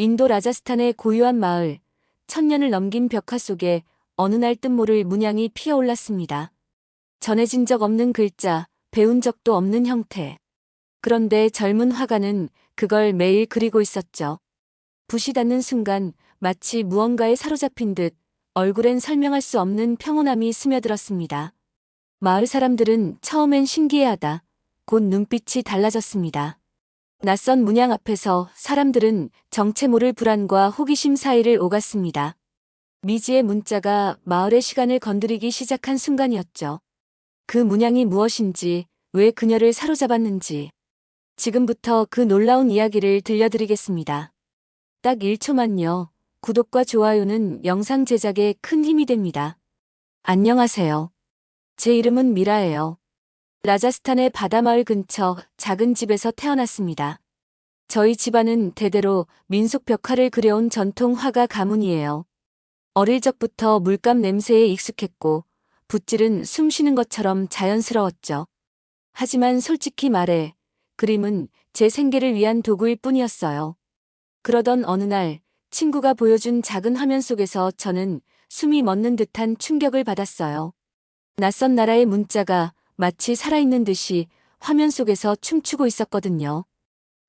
인도 라자스탄의 고요한 마을, 천년을 넘긴 벽화 속에 어느 날 뜻 모를 문양이 피어올랐습니다. 전해진 적 없는 글자, 배운 적도 없는 형태. 그런데 젊은 화가는 그걸 매일 그리고 있었죠. 붓이 닿는 순간 마치 무언가에 사로잡힌 듯 얼굴엔 설명할 수 없는 평온함이 스며들었습니다. 마을 사람들은 처음엔 신기해하다. 곧 눈빛이 달라졌습니다. 낯선 문양 앞에서 사람들은 정체 모를 불안과 호기심 사이를 오갔습니다. 미지의 문자가 마을의 시간을 건드리기 시작한 순간이었죠. 그 문양이 무엇인지, 왜 그녀를 사로잡았는지. 지금부터 그 놀라운 이야기를 들려드리겠습니다. 딱 1초만요. 구독과 좋아요는 영상 제작에 큰 힘이 됩니다. 안녕하세요. 제 이름은 미라예요. 라자스탄의 바다마을 근처 작은 집에서 태어났습니다. 저희 집안은 대대로 민속 벽화를 그려온 전통 화가 가문이에요. 어릴 적부터 물감 냄새에 익숙했고 붓질은 숨 쉬는 것처럼 자연스러웠죠. 하지만 솔직히 말해 그림은 제 생계를 위한 도구일 뿐이었어요. 그러던 어느 날 친구가 보여준 작은 화면 속에서 저는 숨이 멎는 듯한 충격을 받았어요. 낯선 나라의 문자가 마치 살아있는 듯이 화면 속에서 춤추고 있었거든요.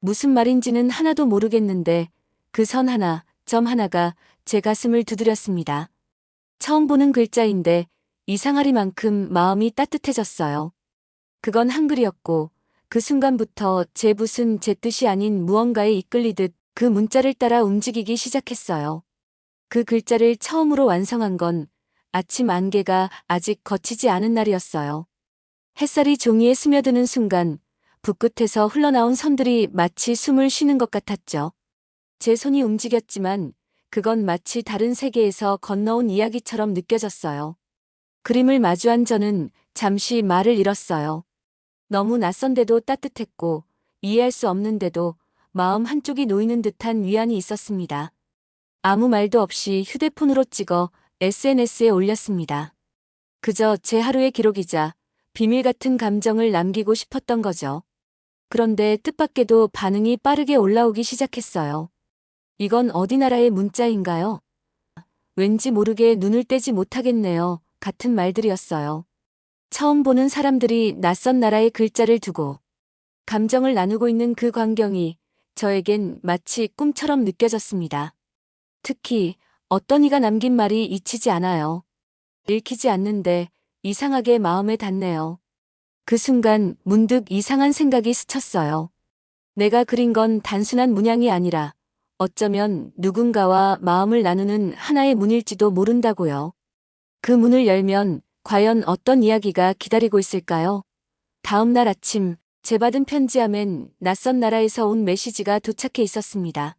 무슨 말인지는 하나도 모르겠는데 그 선 하나, 점 하나가 제 가슴을 두드렸습니다. 처음 보는 글자인데 이상하리만큼 마음이 따뜻해졌어요. 그건 한글이었고 그 순간부터 제 붓은 제 뜻이 아닌 무언가에 이끌리듯 그 문자를 따라 움직이기 시작했어요. 그 글자를 처음으로 완성한 건 아침 안개가 아직 걷히지 않은 날이었어요. 햇살이 종이에 스며드는 순간 붓끝에서 흘러나온 선들이 마치 숨을 쉬는 것 같았죠. 제 손이 움직였지만 그건 마치 다른 세계에서 건너온 이야기처럼 느껴졌어요. 그림을 마주한 저는 잠시 말을 잃었어요. 너무 낯선데도 따뜻했고 이해할 수 없는데도 마음 한쪽이 놓이는 듯한 위안이 있었습니다. 아무 말도 없이 휴대폰으로 찍어 SNS에 올렸습니다. 그저 제 하루의 기록이자 비밀 같은 감정을 남기고 싶었던 거죠. 그런데 뜻밖에도 반응이 빠르게 올라오기 시작했어요. 이건 어디 나라의 문자인가요? 왠지 모르게 눈을 떼지 못하겠네요. 같은 말들이었어요. 처음 보는 사람들이 낯선 나라의 글자를 두고 감정을 나누고 있는 그 광경이 저에겐 마치 꿈처럼 느껴졌습니다. 특히 어떤 이가 남긴 말이 잊히지 않아요. 읽히지 않는데 이상하게 마음에 닿네요. 그 순간 문득 이상한 생각이 스쳤어요. 내가 그린 건 단순한 문양이 아니라 어쩌면 누군가와 마음을 나누는 하나의 문일지도 모른다고요. 그 문을 열면 과연 어떤 이야기가 기다리고 있을까요? 다음 날 아침 재받은 편지함엔 낯선 나라에서 온 메시지가 도착해 있었습니다.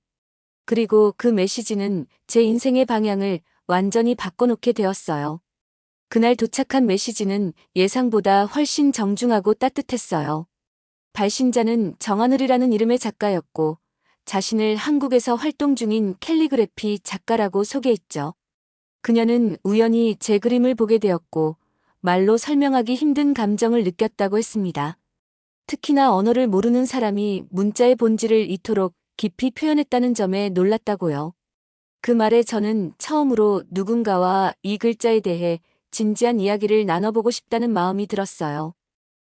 그리고 그 메시지는 제 인생의 방향을 완전히 바꿔놓게 되었어요. 그날 도착한 메시지는 예상보다 훨씬 정중하고 따뜻했어요. 발신자는 정하늘이라는 이름의 작가였고 자신을 한국에서 활동 중인 캘리그래피 작가라고 소개했죠. 그녀는 우연히 제 그림을 보게 되었고 말로 설명하기 힘든 감정을 느꼈다고 했습니다. 특히나 언어를 모르는 사람이 문자의 본질을 이토록 깊이 표현했다는 점에 놀랐다고요. 그 말에 저는 처음으로 누군가와 이 글자에 대해 진지한 이야기를 나눠보고 싶다는 마음이 들었어요.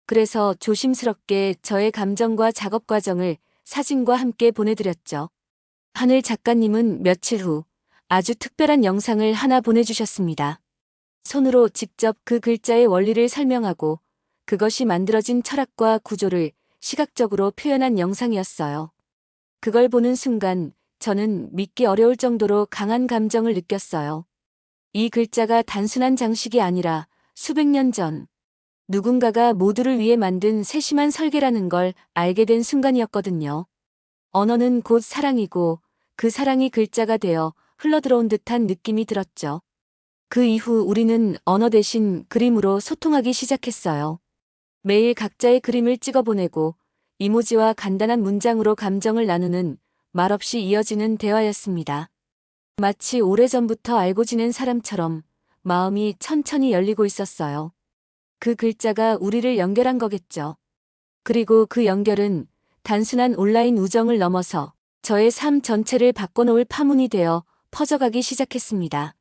그래서 조심스럽게 저의 감정과 작업 과정을 사진과 함께 보내드렸죠. 하늘 작가님은 며칠 후 아주 특별한 영상을 하나 보내주셨습니다. 손으로 직접 그 글자의 원리를 설명하고 그것이 만들어진 철학과 구조를 시각적으로 표현한 영상이었어요. 그걸 보는 순간 저는 믿기 어려울 정도로 강한 감정을 느꼈어요. 이 글자가 단순한 장식이 아니라 수백 년 전 누군가가 모두를 위해 만든 세심한 설계라는 걸 알게 된 순간이었거든요. 언어는 곧 사랑이고 그 사랑이 글자가 되어 흘러들어온 듯한 느낌이 들었죠. 그 이후 우리는 언어 대신 그림으로 소통하기 시작했어요. 매일 각자의 그림을 찍어보내고 이모지와 간단한 문장으로 감정을 나누는 말없이 이어지는 대화였습니다. 마치 오래전부터 알고 지낸 사람처럼 마음이 천천히 열리고 있었어요. 그 글자가 우리를 연결한 거겠죠. 그리고 그 연결은 단순한 온라인 우정을 넘어서 저의 삶 전체를 바꿔놓을 파문이 되어 퍼져가기 시작했습니다.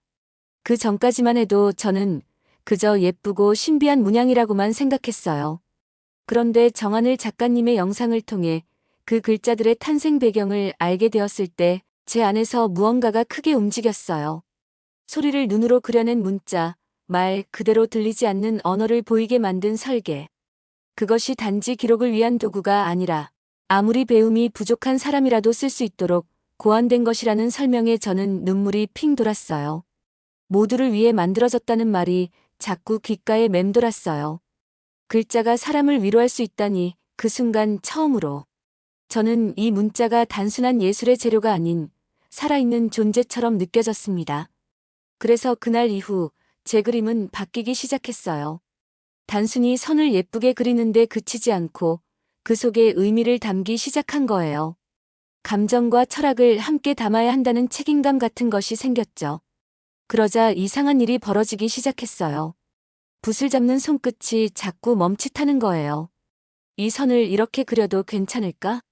그 전까지만 해도 저는 그저 예쁘고 신비한 문양이라고만 생각했어요. 그런데 정하늘 작가님의 영상을 통해 그 글자들의 탄생 배경을 알게 되었을 때 제 안에서 무언가가 크게 움직였어요. 소리를 눈으로 그려낸 문자, 말 그대로 들리지 않는 언어를 보이게 만든 설계. 그것이 단지 기록을 위한 도구가 아니라 아무리 배움이 부족한 사람이라도 쓸 수 있도록 고안된 것이라는 설명에 저는 눈물이 핑 돌았어요. 모두를 위해 만들어졌다는 말이 자꾸 귓가에 맴돌았어요. 글자가 사람을 위로할 수 있다니 그 순간 처음으로 저는 이 문자가 단순한 예술의 재료가 아닌 살아있는 존재처럼 느껴졌습니다. 그래서 그날 이후 제 그림은 바뀌기 시작했어요. 단순히 선을 예쁘게 그리는데 그치지 않고 그 속에 의미를 담기 시작한 거예요. 감정과 철학을 함께 담아야 한다는 책임감 같은 것이 생겼죠. 그러자 이상한 일이 벌어지기 시작했어요. 붓을 잡는 손끝이 자꾸 멈칫하는 거예요. 이 선을 이렇게 그려도 괜찮을까?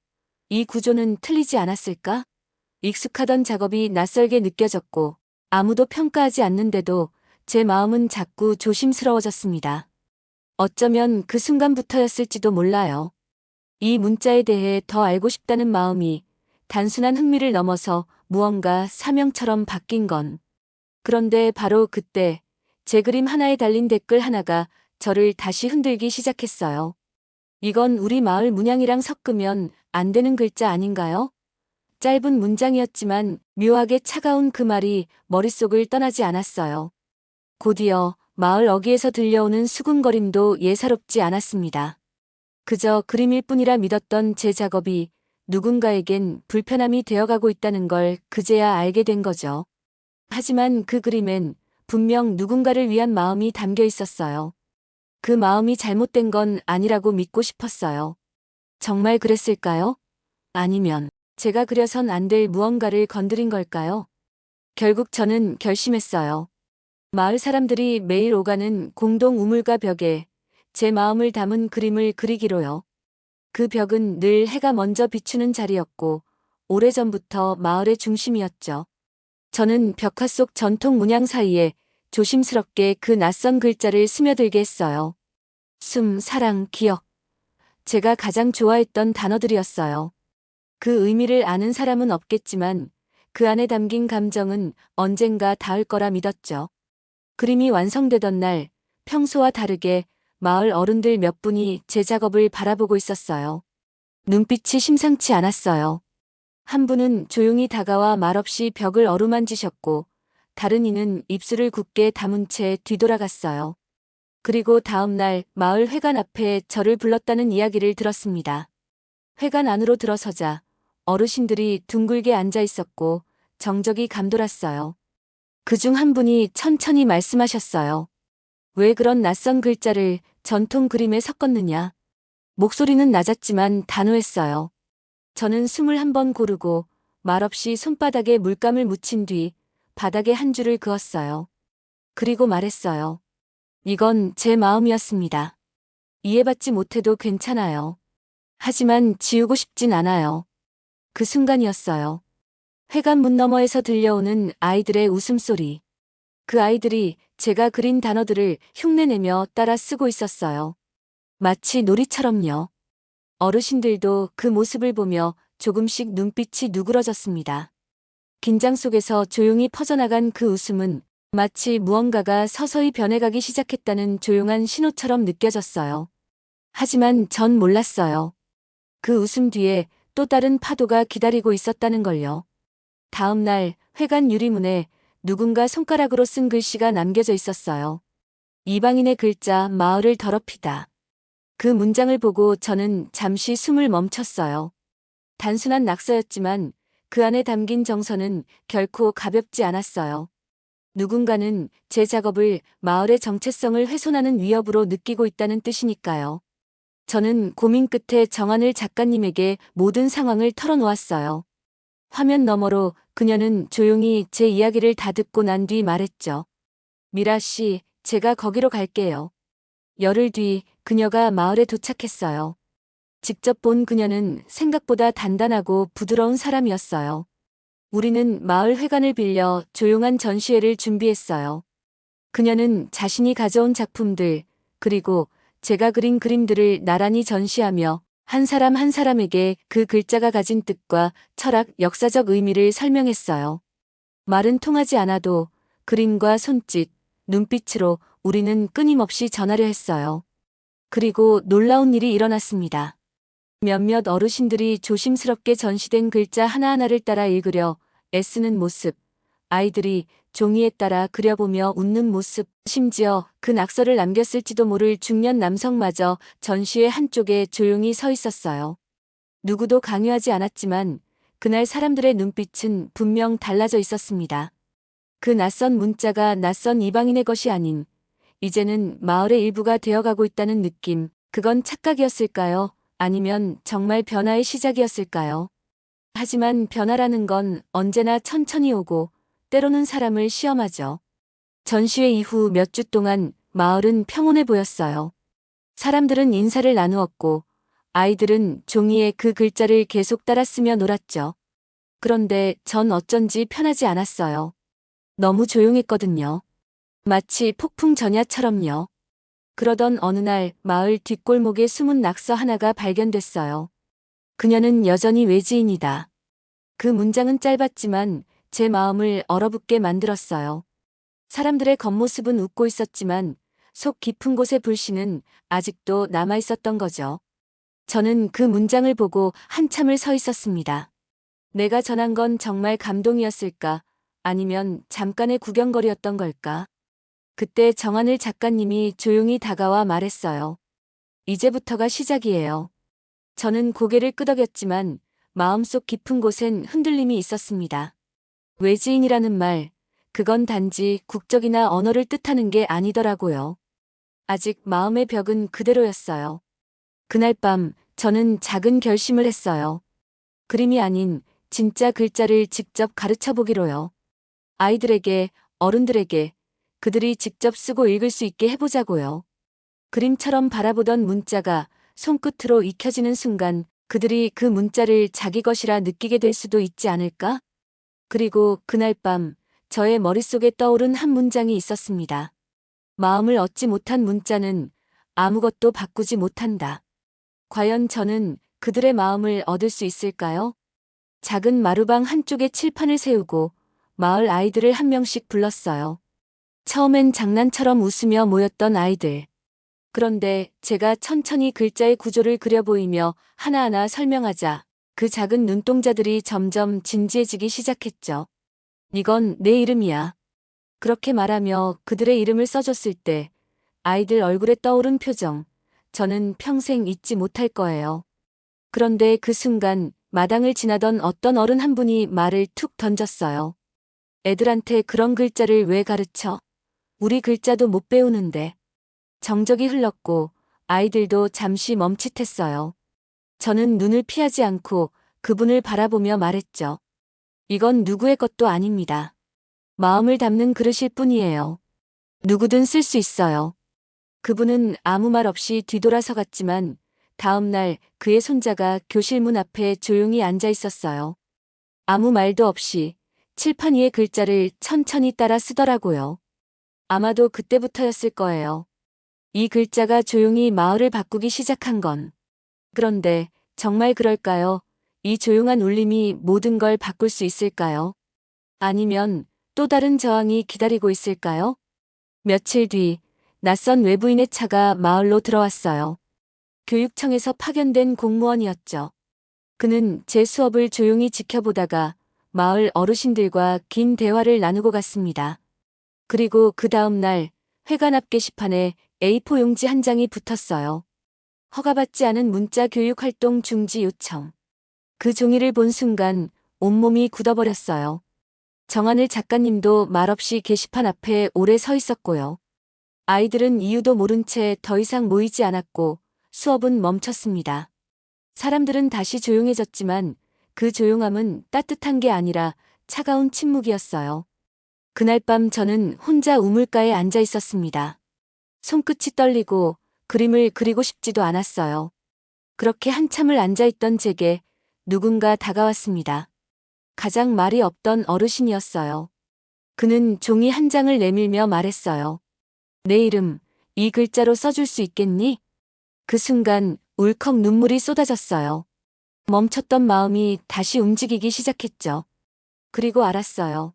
이 구조는 틀리지 않았을까? 익숙하던 작업이 낯설게 느껴졌고 아무도 평가하지 않는데도 제 마음은 자꾸 조심스러워졌습니다. 어쩌면 그 순간부터였을지도 몰라요. 이 문자에 대해 더 알고 싶다는 마음이 단순한 흥미를 넘어서 무언가 사명처럼 바뀐 건. 그런데 바로 그때 제 그림 하나에 달린 댓글 하나가 저를 다시 흔들기 시작했어요. 이건 우리 마을 문양이랑 섞으면 안 되는 글자 아닌가요? 짧은 문장이었지만 묘하게 차가운 그 말이 머릿속을 떠나지 않았어요. 곧이어 마을 어귀에서 들려오는 수군거림도 예사롭지 않았습니다. 그저 그림일 뿐이라 믿었던 제 작업이 누군가에겐 불편함이 되어가고 있다는 걸 그제야 알게 된 거죠. 하지만 그 그림엔 분명 누군가를 위한 마음이 담겨 있었어요. 그 마음이 잘못된 건 아니라고 믿고 싶었어요. 정말 그랬을까요? 아니면 제가 그려선 안 될 무언가를 건드린 걸까요? 결국 저는 결심했어요. 마을 사람들이 매일 오가는 공동 우물가 벽에 제 마음을 담은 그림을 그리기로요. 그 벽은 늘 해가 먼저 비추는 자리였고 오래전부터 마을의 중심이었죠. 저는 벽화 속 전통 문양 사이에 조심스럽게 그 낯선 글자를 스며들게 했어요. 숨, 사랑, 기억. 제가 가장 좋아했던 단어들이었어요. 그 의미를 아는 사람은 없겠지만 그 안에 담긴 감정은 언젠가 닿을 거라 믿었죠. 그림이 완성되던 날 평소와 다르게 마을 어른들 몇 분이 제 작업을 바라보고 있었어요. 눈빛이 심상치 않았어요. 한 분은 조용히 다가와 말없이 벽을 어루만지셨고 다른 이는 입술을 굳게 다문 채 뒤돌아갔어요. 그리고 다음 날 마을 회관 앞에 저를 불렀다는 이야기를 들었습니다. 회관 안으로 들어서자 어르신들이 둥글게 앉아 있었고 정적이 감돌았어요. 그중 한 분이 천천히 말씀하셨어요. 왜 그런 낯선 글자를 전통 그림에 섞었느냐? 목소리는 낮았지만 단호했어요. 저는 숨을 한 번 고르고 말없이 손바닥에 물감을 묻힌 뒤 바닥에 한 줄을 그었어요. 그리고 말했어요. 이건 제 마음이었습니다. 이해받지 못해도 괜찮아요. 하지만 지우고 싶진 않아요. 그 순간이었어요. 회관 문 너머에서 들려오는 아이들의 웃음소리. 그 아이들이 제가 그린 단어들을 흉내내며 따라 쓰고 있었어요. 마치 놀이처럼요. 어르신들도 그 모습을 보며 조금씩 눈빛이 누그러졌습니다. 긴장 속에서 조용히 퍼져나간 그 웃음은 마치 무언가가 서서히 변해가기 시작했다는 조용한 신호처럼 느껴졌어요. 하지만 전 몰랐어요. 그 웃음 뒤에 또 다른 파도가 기다리고 있었다는 걸요. 다음 날 회관 유리문에 누군가 손가락으로 쓴 글씨가 남겨져 있었어요. 이방인의 글자 마을을 더럽히다. 그 문장을 보고 저는 잠시 숨을 멈췄어요. 단순한 낙서였지만 그 안에 담긴 정서는 결코 가볍지 않았어요. 누군가는 제 작업을 마을의 정체성을 훼손하는 위협으로 느끼고 있다는 뜻이니까요. 저는 고민 끝에 정하늘 작가님에게 모든 상황을 털어놓았어요. 화면 너머로 그녀는 조용히 제 이야기를 다 듣고 난 뒤 말했죠. 미라 씨, 제가 거기로 갈게요. 열흘 뒤 그녀가 마을에 도착했어요. 직접 본 그녀는 생각보다 단단하고 부드러운 사람이었어요. 우리는 마을 회관을 빌려 조용한 전시회를 준비했어요. 그녀는 자신이 가져온 작품들, 그리고 제가 그린 그림들을 나란히 전시하며 한 사람 한 사람에게 그 글자가 가진 뜻과 철학, 역사적 의미를 설명했어요. 말은 통하지 않아도 그림과 손짓, 눈빛으로 우리는 끊임없이 전하려 했어요. 그리고 놀라운 일이 일어났습니다. 몇몇 어르신들이 조심스럽게 전시된 글자 하나하나를 따라 읽으려 애쓰는 모습, 아이들이 종이에 따라 그려보며 웃는 모습, 심지어 그 낙서를 남겼을지도 모를 중년 남성마저 전시회 한쪽에 조용히 서 있었어요. 누구도 강요하지 않았지만 그날 사람들의 눈빛은 분명 달라져 있었습니다. 그 낯선 문자가 낯선 이방인의 것이 아닌 이제는 마을의 일부가 되어가고 있다는 느낌, 그건 착각이었을까요? 아니면 정말 변화의 시작이었을까요? 하지만 변화라는 건 언제나 천천히 오고 때로는 사람을 시험하죠. 전시회 이후 몇 주 동안 마을은 평온해 보였어요. 사람들은 인사를 나누었고 아이들은 종이에 그 글자를 계속 따라 쓰며 놀았죠. 그런데 전 어쩐지 편하지 않았어요. 너무 조용했거든요. 마치 폭풍 전야처럼요. 그러던 어느 날 마을 뒷골목에 숨은 낙서 하나가 발견됐어요. 그녀는 여전히 외지인이다. 그 문장은 짧았지만 제 마음을 얼어붙게 만들었어요. 사람들의 겉모습은 웃고 있었지만 속 깊은 곳의 불씨는 아직도 남아 있었던 거죠. 저는 그 문장을 보고 한참을 서 있었습니다. 내가 전한 건 정말 감동이었을까? 아니면 잠깐의 구경거리였던 걸까? 그때 정하늘 작가님이 조용히 다가와 말했어요. 이제부터가 시작이에요. 저는 고개를 끄덕였지만 마음속 깊은 곳엔 흔들림이 있었습니다. 외지인이라는 말, 그건 단지 국적이나 언어를 뜻하는 게 아니더라고요. 아직 마음의 벽은 그대로였어요. 그날 밤 저는 작은 결심을 했어요. 그림이 아닌 진짜 글자를 직접 가르쳐 보기로요. 아이들에게, 어른들에게 그들이 직접 쓰고 읽을 수 있게 해보자고요. 그림처럼 바라보던 문자가 손끝으로 익혀지는 순간 그들이 그 문자를 자기 것이라 느끼게 될 수도 있지 않을까? 그리고 그날 밤 저의 머릿속에 떠오른 한 문장이 있었습니다. 마음을 얻지 못한 문자는 아무것도 바꾸지 못한다. 과연 저는 그들의 마음을 얻을 수 있을까요? 작은 마루방 한쪽에 칠판을 세우고 마을 아이들을 한 명씩 불렀어요. 처음엔 장난처럼 웃으며 모였던 아이들. 그런데 제가 천천히 글자의 구조를 그려 보이며 하나하나 설명하자 그 작은 눈동자들이 점점 진지해지기 시작했죠. 이건 내 이름이야. 그렇게 말하며 그들의 이름을 써줬을 때 아이들 얼굴에 떠오른 표정, 저는 평생 잊지 못할 거예요. 그런데 그 순간 마당을 지나던 어떤 어른 한 분이 말을 툭 던졌어요. 애들한테 그런 글자를 왜 가르쳐? 우리 글자도 못 배우는데. 정적이 흘렀고 아이들도 잠시 멈칫했어요. 저는 눈을 피하지 않고 그분을 바라보며 말했죠. 이건 누구의 것도 아닙니다. 마음을 담는 그릇일 뿐이에요. 누구든 쓸 수 있어요. 그분은 아무 말 없이 뒤돌아서 갔지만 다음 날 그의 손자가 교실 문 앞에 조용히 앉아 있었어요. 아무 말도 없이 칠판 위의 글자를 천천히 따라 쓰더라고요. 아마도 그때부터였을 거예요. 이 글자가 조용히 마을을 바꾸기 시작한 건. 그런데 정말 그럴까요? 이 조용한 울림이 모든 걸 바꿀 수 있을까요? 아니면 또 다른 저항이 기다리고 있을까요? 며칠 뒤 낯선 외부인의 차가 마을로 들어왔어요. 교육청에서 파견된 공무원이었죠. 그는 제 수업을 조용히 지켜보다가 마을 어르신들과 긴 대화를 나누고 갔습니다. 그리고 그 다음 날 회관 앞 게시판에 A4 용지 한 장이 붙었어요. 허가받지 않은 문자 교육 활동 중지 요청. 그 종이를 본 순간 온몸이 굳어버렸어요. 정하늘 작가님도 말없이 게시판 앞에 오래 서 있었고요. 아이들은 이유도 모른 채 더 이상 모이지 않았고 수업은 멈췄습니다. 사람들은 다시 조용해졌지만 그 조용함은 따뜻한 게 아니라 차가운 침묵이었어요. 그날 밤 저는 혼자 우물가에 앉아 있었습니다. 손끝이 떨리고 그림을 그리고 싶지도 않았어요. 그렇게 한참을 앉아있던 제게 누군가 다가왔습니다. 가장 말이 없던 어르신이었어요. 그는 종이 한 장을 내밀며 말했어요. 내 이름, 이 글자로 써줄 수 있겠니? 그 순간 울컥 눈물이 쏟아졌어요. 멈췄던 마음이 다시 움직이기 시작했죠. 그리고 알았어요.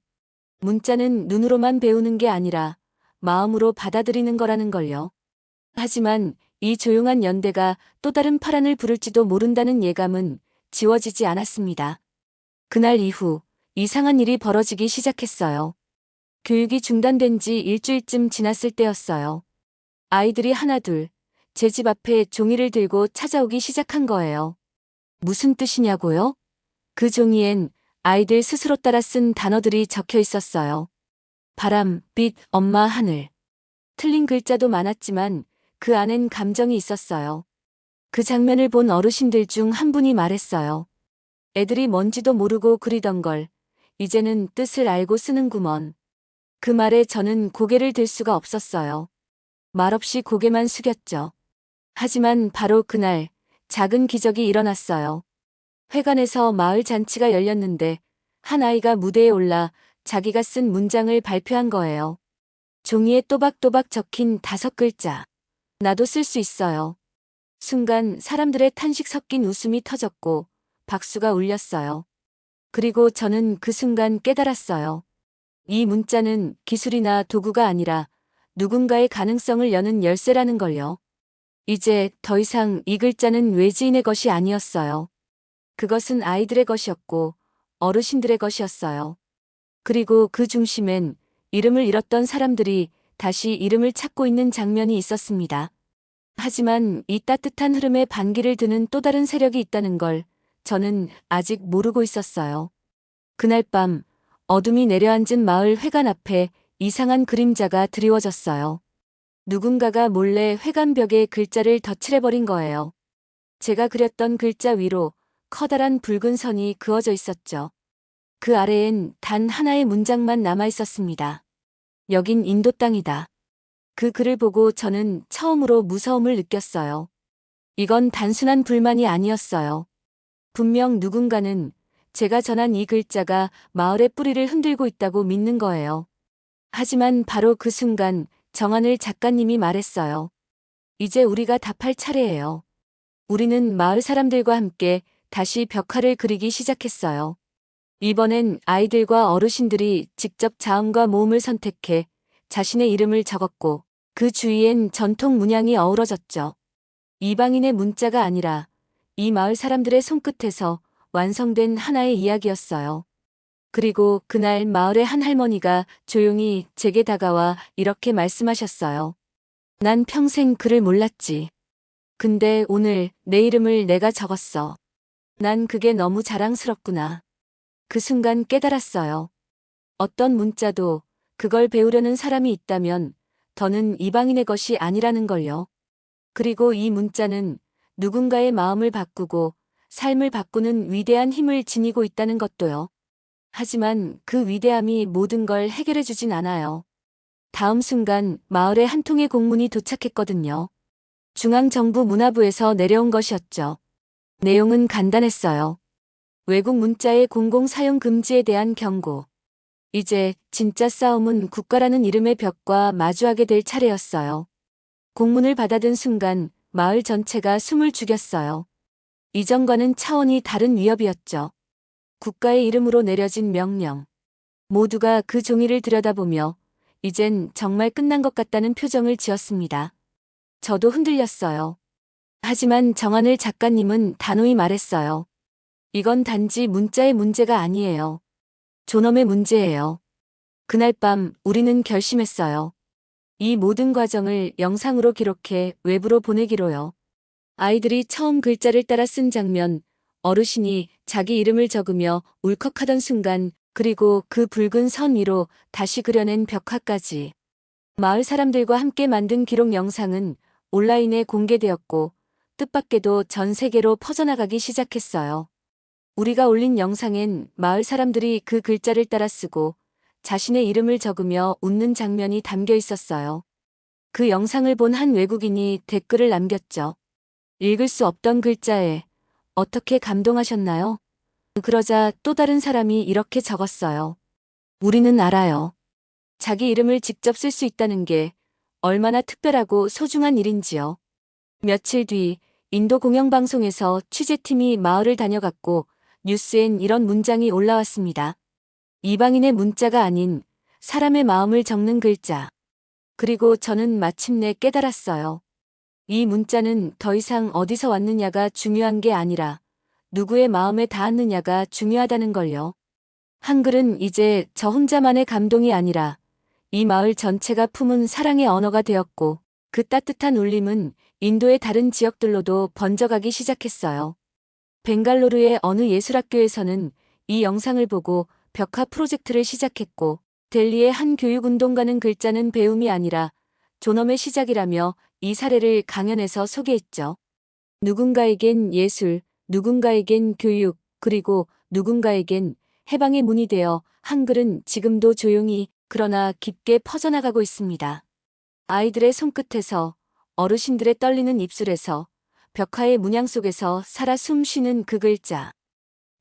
문자는 눈으로만 배우는 게 아니라 마음으로 받아들이는 거라는 걸요. 하지만 이 조용한 연대가 또 다른 파란을 부를지도 모른다는 예감은 지워지지 않았습니다. 그날 이후 이상한 일이 벌어지기 시작했어요. 교육이 중단된 지 일주일쯤 지났을 때였어요. 아이들이 하나둘 제 집 앞에 종이를 들고 찾아오기 시작한 거예요. 무슨 뜻이냐고요? 그 종이엔 아이들 스스로 따라 쓴 단어들이 적혀 있었어요. 바람, 빛, 엄마, 하늘. 틀린 글자도 많았지만 그 안엔 감정이 있었어요. 그 장면을 본 어르신들 중 한 분이 말했어요. 애들이 뭔지도 모르고 그리던 걸 이제는 뜻을 알고 쓰는구먼. 그 말에 저는 고개를 들 수가 없었어요. 말없이 고개만 숙였죠. 하지만 바로 그날 작은 기적이 일어났어요. 회관에서 마을 잔치가 열렸는데 한 아이가 무대에 올라 자기가 쓴 문장을 발표한 거예요. 종이에 또박또박 적힌 5글자. 나도 쓸 수 있어요. 순간 사람들의 탄식 섞인 웃음이 터졌고 박수가 울렸어요. 그리고 저는 그 순간 깨달았어요. 이 문자는 기술이나 도구가 아니라 누군가의 가능성을 여는 열쇠라는 걸요. 이제 더 이상 이 글자는 외지인의 것이 아니었어요. 그것은 아이들의 것이었고 어르신들의 것이었어요. 그리고 그 중심엔 이름을 잃었던 사람들이 다시 이름을 찾고 있는 장면이 있었습니다. 하지만 이 따뜻한 흐름에 반기를 드는 또 다른 세력이 있다는 걸 저는 아직 모르고 있었어요. 그날 밤 어둠이 내려앉은 마을 회관 앞에 이상한 그림자가 드리워졌어요. 누군가가 몰래 회관벽에 글자를 덧칠해버린 거예요. 제가 그렸던 글자 위로 커다란 붉은 선이 그어져 있었죠. 그 아래엔 단 하나의 문장만 남아 있었습니다. 여긴 인도 땅이다. 그 글을 보고 저는 처음으로 무서움을 느꼈어요. 이건 단순한 불만이 아니었어요. 분명 누군가는 제가 전한 이 글자가 마을의 뿌리를 흔들고 있다고 믿는 거예요. 하지만 바로 그 순간 정하늘 작가님이 말했어요. 이제 우리가 답할 차례예요. 우리는 마을 사람들과 함께 다시 벽화를 그리기 시작했어요. 이번엔 아이들과 어르신들이 직접 자음과 모음을 선택해 자신의 이름을 적었고 그 주위엔 전통 문양이 어우러졌죠. 이방인의 문자가 아니라 이 마을 사람들의 손끝에서 완성된 하나의 이야기였어요. 그리고 그날 마을의 한 할머니가 조용히 제게 다가와 이렇게 말씀하셨어요. 난 평생 글을 몰랐지. 근데 오늘 내 이름을 내가 적었어. 난 그게 너무 자랑스럽구나. 그 순간 깨달았어요. 어떤 문자도 그걸 배우려는 사람이 있다면 더는 이방인의 것이 아니라는 걸요. 그리고 이 문자는 누군가의 마음을 바꾸고 삶을 바꾸는 위대한 힘을 지니고 있다는 것도요. 하지만 그 위대함이 모든 걸 해결해 주진 않아요. 다음 순간 마을에 한 통의 공문이 도착했거든요. 중앙정부 문화부에서 내려온 것이었죠. 내용은 간단했어요. 외국 문자의 공공 사용 금지에 대한 경고. 이제 진짜 싸움은 국가라는 이름의 벽과 마주하게 될 차례였어요. 공문을 받아든 순간 마을 전체가 숨을 죽였어요. 이전과는 차원이 다른 위협이었죠. 국가의 이름으로 내려진 명령. 모두가 그 종이를 들여다보며 이젠 정말 끝난 것 같다는 표정을 지었습니다. 저도 흔들렸어요. 하지만 정하늘 작가님은 단호히 말했어요. 이건 단지 문자의 문제가 아니에요. 존엄의 문제예요. 그날 밤 우리는 결심했어요. 이 모든 과정을 영상으로 기록해 외부로 보내기로요. 아이들이 처음 글자를 따라 쓴 장면, 어르신이 자기 이름을 적으며 울컥하던 순간, 그리고 그 붉은 선 위로 다시 그려낸 벽화까지. 마을 사람들과 함께 만든 기록 영상은 온라인에 공개되었고 뜻밖에도 전 세계로 퍼져나가기 시작했어요. 우리가 올린 영상엔 마을 사람들이 그 글자를 따라 쓰고 자신의 이름을 적으며 웃는 장면이 담겨 있었어요. 그 영상을 본 한 외국인이 댓글을 남겼죠. 읽을 수 없던 글자에 어떻게 감동하셨나요? 그러자 또 다른 사람이 이렇게 적었어요. 우리는 알아요. 자기 이름을 직접 쓸 수 있다는 게 얼마나 특별하고 소중한 일인지요. 며칠 뒤 인도 공영방송에서 취재팀이 마을을 다녀갔고 뉴스엔 이런 문장이 올라왔습니다. 이방인의 문자가 아닌 사람의 마음을 적는 글자. 그리고 저는 마침내 깨달았어요. 이 문자는 더 이상 어디서 왔느냐가 중요한 게 아니라 누구의 마음에 닿았느냐가 중요하다는 걸요. 한글은 이제 저 혼자만의 감동이 아니라 이 마을 전체가 품은 사랑의 언어가 되었고 그 따뜻한 울림은 인도의 다른 지역들로도 번져가기 시작했어요. 벵갈루루의 어느 예술학교에서는 이 영상을 보고 벽화 프로젝트를 시작했고 델리의 한 교육운동가는 글자는 배움이 아니라 존엄의 시작이라며 이 사례를 강연에서 소개했죠. 누군가에겐 예술, 누군가에겐 교육, 그리고 누군가에겐 해방의 문이 되어 한글은 지금도 조용히 그러나 깊게 퍼져나가고 있습니다. 아이들의 손끝에서, 어르신들의 떨리는 입술에서, 벽화의 문양 속에서 살아 숨쉬는 그 글자.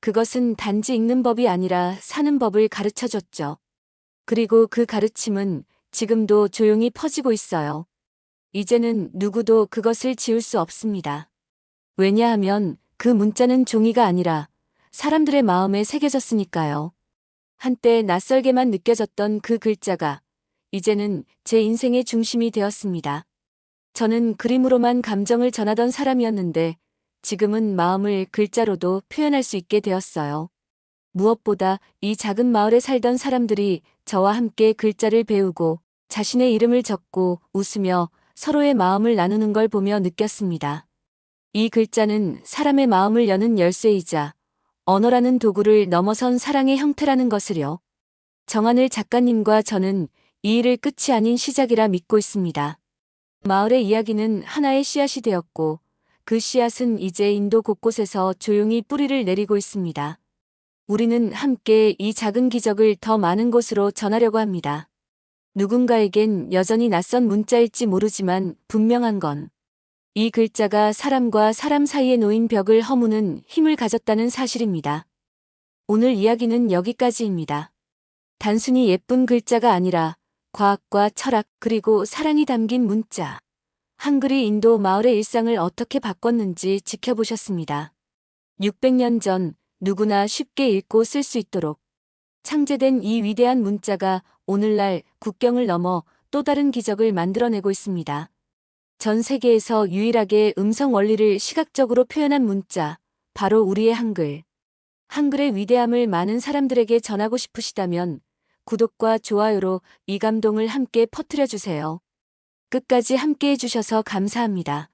그것은 단지 읽는 법이 아니라 사는 법을 가르쳐줬죠. 그리고 그 가르침은 지금도 조용히 퍼지고 있어요. 이제는 누구도 그것을 지울 수 없습니다. 왜냐하면 그 문자는 종이가 아니라 사람들의 마음에 새겨졌으니까요. 한때 낯설게만 느껴졌던 그 글자가 이제는 제 인생의 중심이 되었습니다. 저는 그림으로만 감정을 전하던 사람이었는데 지금은 마음을 글자로도 표현할 수 있게 되었어요. 무엇보다 이 작은 마을에 살던 사람들이 저와 함께 글자를 배우고 자신의 이름을 적고 웃으며 서로의 마음을 나누는 걸 보며 느꼈습니다. 이 글자는 사람의 마음을 여는 열쇠이자 언어라는 도구를 넘어선 사랑의 형태라는 것을요. 정하늘 작가님과 저는 이 일을 끝이 아닌 시작이라 믿고 있습니다. 마을의 이야기는 하나의 씨앗이 되었고 그 씨앗은 이제 인도 곳곳에서 조용히 뿌리를 내리고 있습니다. 우리는 함께 이 작은 기적을 더 많은 곳으로 전하려고 합니다. 누군가에겐 여전히 낯선 문자일지 모르지만 분명한 건 이 글자가 사람과 사람 사이에 놓인 벽을 허무는 힘을 가졌다는 사실입니다. 오늘 이야기는 여기까지입니다. 단순히 예쁜 글자가 아니라 과학과 철학 그리고 사랑이 담긴 문자. 한글이 인도 마을의 일상을 어떻게 바꿨는지 지켜보셨습니다. 600년 전 누구나 쉽게 읽고 쓸 수 있도록 창제된 이 위대한 문자가 오늘날 국경을 넘어 또 다른 기적을 만들어내고 있습니다. 전 세계에서 유일하게 음성 원리를 시각적으로 표현한 문자, 바로 우리의 한글. 한글의 위대함을 많은 사람들에게 전하고 싶으시다면 구독과 좋아요로 이 감동을 함께 퍼뜨려 주세요. 끝까지 함께 해주셔서 감사합니다.